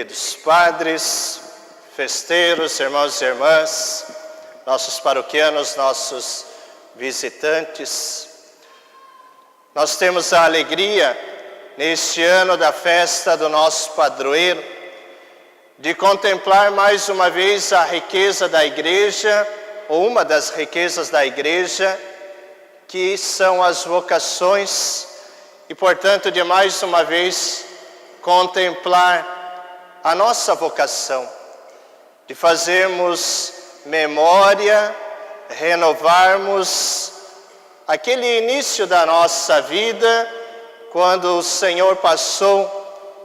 Queridos padres, festeiros, irmãos e irmãs, nossos paroquianos, nossos visitantes, nós temos a alegria, neste ano da festa do nosso padroeiro, de contemplar mais uma vez a riqueza da igreja, ou uma das riquezas da igreja, que são as vocações, e portanto de mais uma vez contemplar a nossa vocação, de fazermos memória, renovarmos aquele início da nossa vida, quando o Senhor passou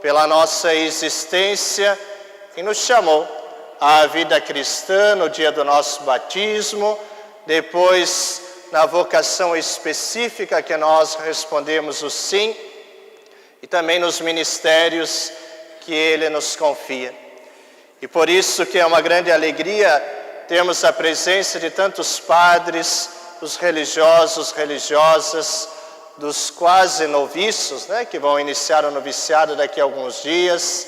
pela nossa existência e nos chamou à vida cristã no dia do nosso batismo, depois na vocação específica que nós respondemos o sim, e também nos ministérios que Ele nos confia. E por isso que é uma grande alegria termos a presença de tantos padres, os religiosos, religiosas, dos quase noviços, que vão iniciar o noviciado daqui a alguns dias,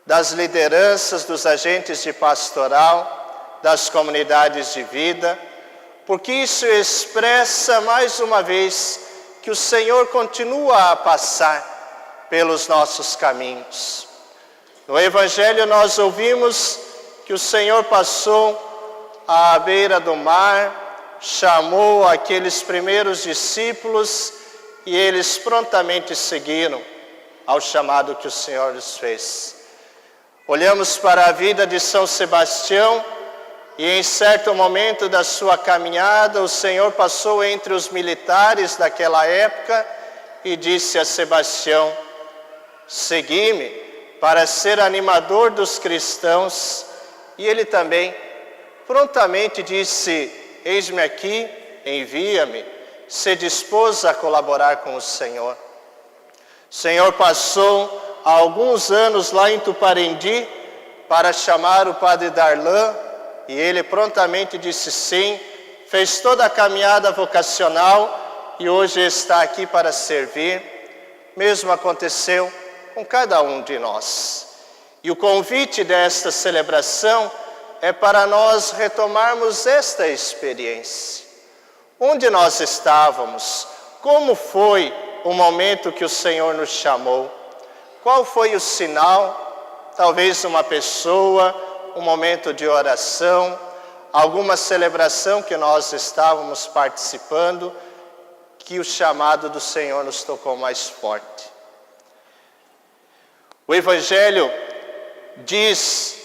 das lideranças, dos agentes de pastoral, das comunidades de vida, porque isso expressa mais uma vez que o Senhor continua a passar pelos nossos caminhos. No Evangelho nós ouvimos que o Senhor passou à beira do mar, chamou aqueles primeiros discípulos e eles prontamente seguiram ao chamado que o Senhor lhes fez. Olhamos para a vida de São Sebastião e em certo momento da sua caminhada o Senhor passou entre os militares daquela época e disse a Sebastião: segui-me para ser animador dos cristãos. E ele também prontamente disse: eis-me aqui, envia-me, se dispôs a colaborar com o Senhor. O Senhor passou há alguns anos lá em Tuparendi para chamar o padre Darlan, e ele prontamente disse sim, fez toda a caminhada vocacional e hoje está aqui para servir. Mesmo aconteceu com cada um de nós. E o convite desta celebração é para nós retomarmos esta experiência. Onde nós estávamos? Como foi o momento que o Senhor nos chamou? Qual foi o sinal? Talvez uma pessoa, um momento de oração, alguma celebração que nós estávamos participando, que o chamado do Senhor nos tocou mais forte. O Evangelho diz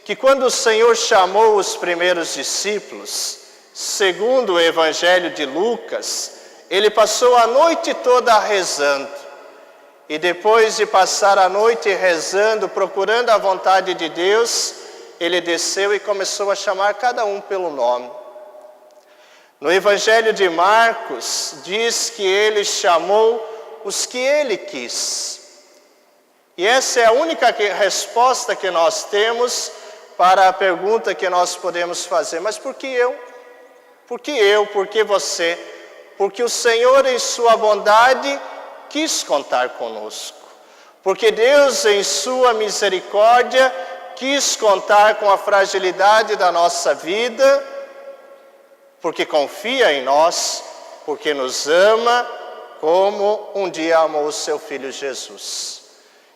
que quando o Senhor chamou os primeiros discípulos, segundo o Evangelho de Lucas, Ele passou a noite toda rezando. E depois de passar a noite rezando, procurando a vontade de Deus, Ele desceu e começou a chamar cada um pelo nome. No Evangelho de Marcos, diz que Ele chamou os que Ele quis. E essa é a única resposta que nós temos para a pergunta que nós podemos fazer. Mas por que eu? Por que eu? Por que você? Porque o Senhor, em sua bondade, quis contar conosco. Porque Deus, em sua misericórdia, quis contar com a fragilidade da nossa vida, porque confia em nós, porque nos ama, como um dia amou o seu Filho Jesus.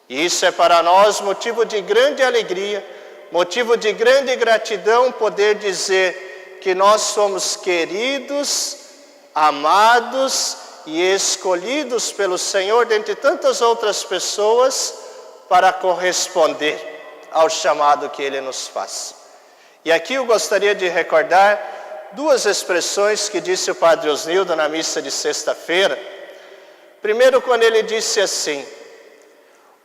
E isso é para nós motivo de grande alegria, motivo de grande gratidão poder dizer que nós somos queridos, amados e escolhidos pelo Senhor dentre tantas outras pessoas para corresponder ao chamado que Ele nos faz. E aqui eu gostaria de recordar duas expressões que disse o Padre Osnildo na missa de sexta-feira. Primeiro, quando ele disse assim: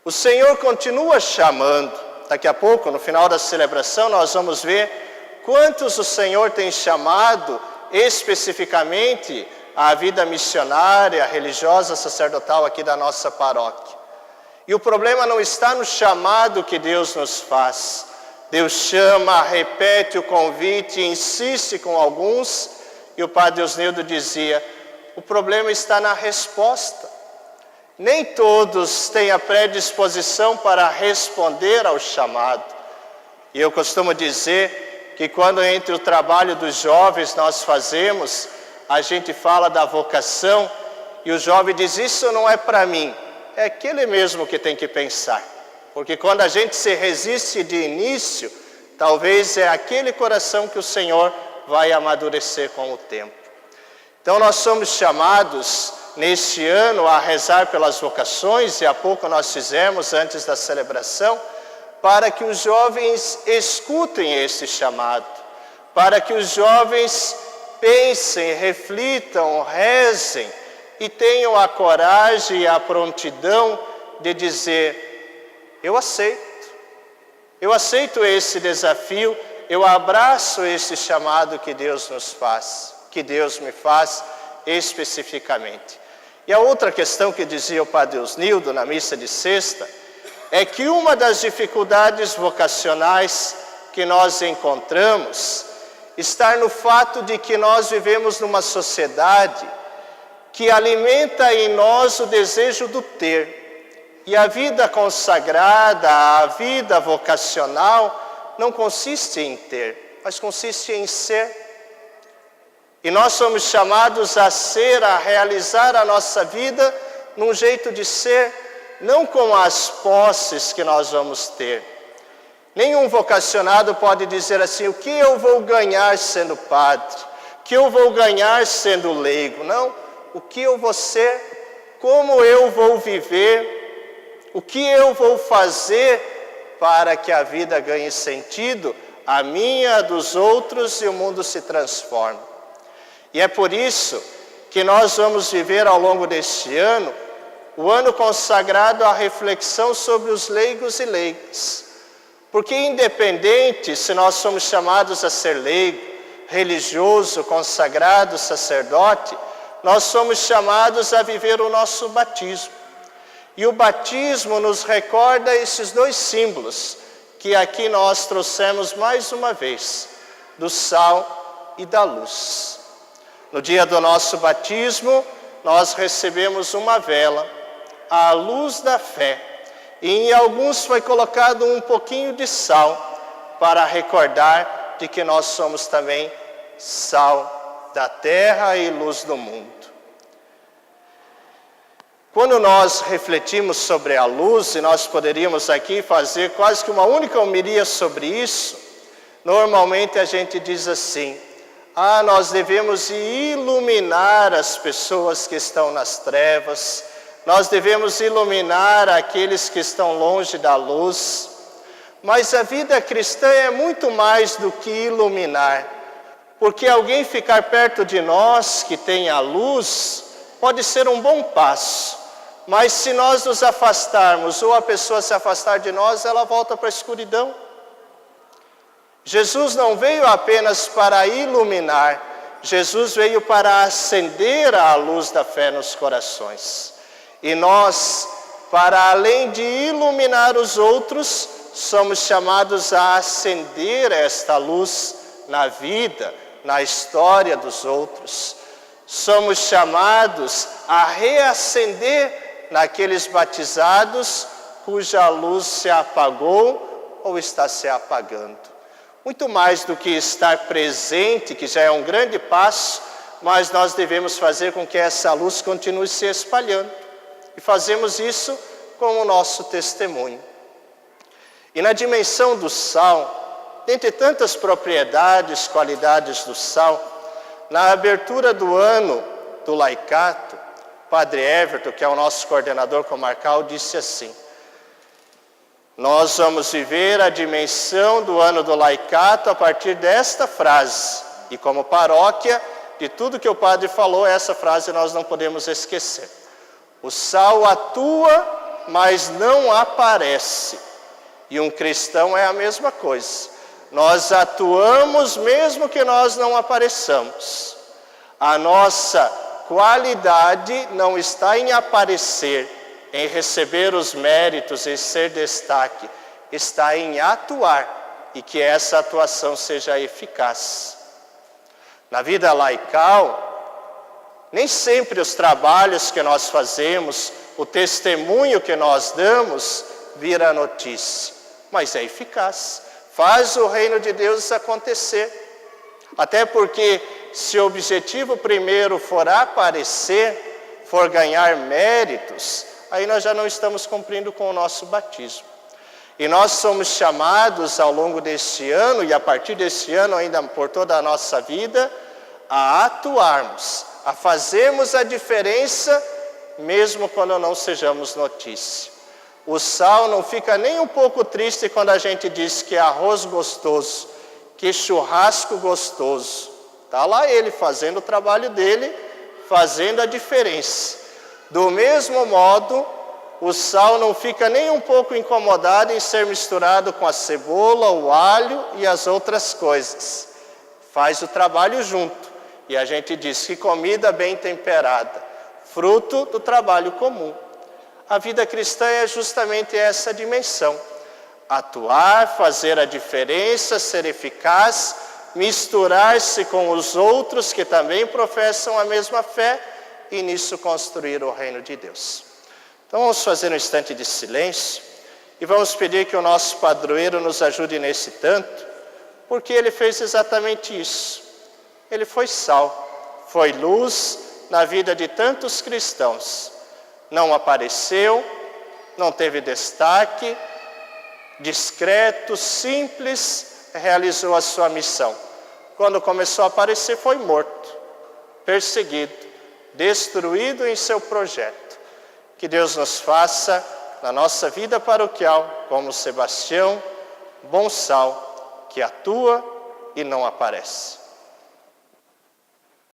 o Senhor continua chamando. Daqui a pouco, no final da celebração, nós vamos ver quantos o Senhor tem chamado especificamente à vida missionária, religiosa, sacerdotal aqui da nossa paróquia. E o problema não está no chamado que Deus nos faz. Deus chama, repete o convite, insiste com alguns, e o Padre Osnildo dizia: o problema está na resposta. Nem todos têm a predisposição para responder ao chamado. E eu costumo dizer que quando entre o trabalho dos jovens nós fazemos, a gente fala da vocação e o jovem diz, isso não é para mim. É aquele mesmo que tem que pensar. Porque quando a gente se resiste de início, talvez é aquele coração que o Senhor vai amadurecer com o tempo. Então nós somos chamados neste ano a rezar pelas vocações, e há pouco nós fizemos antes da celebração, para que os jovens escutem esse chamado, para que os jovens pensem, reflitam, rezem e tenham a coragem e a prontidão de dizer, eu aceito esse desafio, eu abraço esse chamado que Deus nos faz, que Deus me faz especificamente. E a outra questão que dizia o Padre Osnildo na missa de sexta, é que uma das dificuldades vocacionais que nós encontramos está no fato de que nós vivemos numa sociedade que alimenta em nós o desejo do ter. E a vida consagrada, a vida vocacional, não consiste em ter, mas consiste em ser. E nós somos chamados a ser, a realizar a nossa vida num jeito de ser, não com as posses que nós vamos ter. Nenhum vocacionado pode dizer assim, o que eu vou ganhar sendo padre? O que eu vou ganhar sendo leigo? Não, o que eu vou ser, como eu vou viver, o que eu vou fazer para que a vida ganhe sentido, a minha, a dos outros, e o mundo se transforme. E é por isso que nós vamos viver ao longo deste ano, o ano consagrado à reflexão sobre os leigos e leigas. Porque independente se nós somos chamados a ser leigo, religioso, consagrado, sacerdote, nós somos chamados a viver o nosso batismo. E o batismo nos recorda esses dois símbolos, que aqui nós trouxemos mais uma vez, do sal e da luz. No dia do nosso batismo, nós recebemos uma vela, a luz da fé. E em alguns foi colocado um pouquinho de sal, para recordar de que nós somos também sal da terra e luz do mundo. Quando nós refletimos sobre a luz, e nós poderíamos aqui fazer quase que uma única homilia sobre isso, normalmente a gente diz assim, nós devemos iluminar as pessoas que estão nas trevas, nós devemos iluminar aqueles que estão longe da luz, mas a vida cristã é muito mais do que iluminar, porque alguém ficar perto de nós que tem a luz, pode ser um bom passo, mas se nós nos afastarmos, ou a pessoa se afastar de nós, ela volta para a escuridão. Jesus não veio apenas para iluminar, Jesus veio para acender a luz da fé nos corações. E nós, para além de iluminar os outros, somos chamados a acender esta luz na vida, na história dos outros. Somos chamados a reacender naqueles batizados cuja luz se apagou ou está se apagando. Muito mais do que estar presente, que já é um grande passo, mas nós devemos fazer com que essa luz continue se espalhando. E fazemos isso com o nosso testemunho. E na dimensão do sal, dentre tantas propriedades, qualidades do sal, na abertura do ano do laicato, Padre Everton, que é o nosso coordenador comarcal, disse assim, nós vamos viver a dimensão do ano do laicato a partir desta frase. E como paróquia, de tudo que o padre falou, essa frase nós não podemos esquecer. O sal atua, mas não aparece. E um cristão é a mesma coisa. Nós atuamos mesmo que nós não apareçamos. A nossa qualidade não está em aparecer, em receber os méritos, em ser destaque, está em atuar e que essa atuação seja eficaz. Na vida laical, nem sempre os trabalhos que nós fazemos, o testemunho que nós damos vira notícia, mas é eficaz, faz o reino de Deus acontecer. Até porque se o objetivo primeiro for aparecer, for ganhar méritos, aí nós já não estamos cumprindo com o nosso batismo. E nós somos chamados ao longo deste ano, e a partir deste ano ainda por toda a nossa vida, a atuarmos, a fazermos a diferença, mesmo quando não sejamos notícia. O sal não fica nem um pouco triste quando a gente diz que é arroz gostoso, que churrasco gostoso. Está lá ele fazendo o trabalho dele, fazendo a diferença. Do mesmo modo, o sal não fica nem um pouco incomodado em ser misturado com a cebola, o alho e as outras coisas. Faz o trabalho junto. E a gente diz que comida bem temperada, fruto do trabalho comum. A vida cristã é justamente essa dimensão. Atuar, fazer a diferença, ser eficaz, misturar-se com os outros que também professam a mesma fé e nisso construir o reino de Deus. Então vamos fazer um instante de silêncio e vamos pedir que o nosso padroeiro nos ajude nesse tanto, porque ele fez exatamente isso. Ele foi sal, foi luz na vida de tantos cristãos. Não apareceu, não teve destaque, discreto, simples, realizou a sua missão. Quando começou a aparecer, foi morto, perseguido, destruído em seu projeto. Que Deus nos faça, na nossa vida paroquial, como Sebastião, bom sal, que atua e não aparece.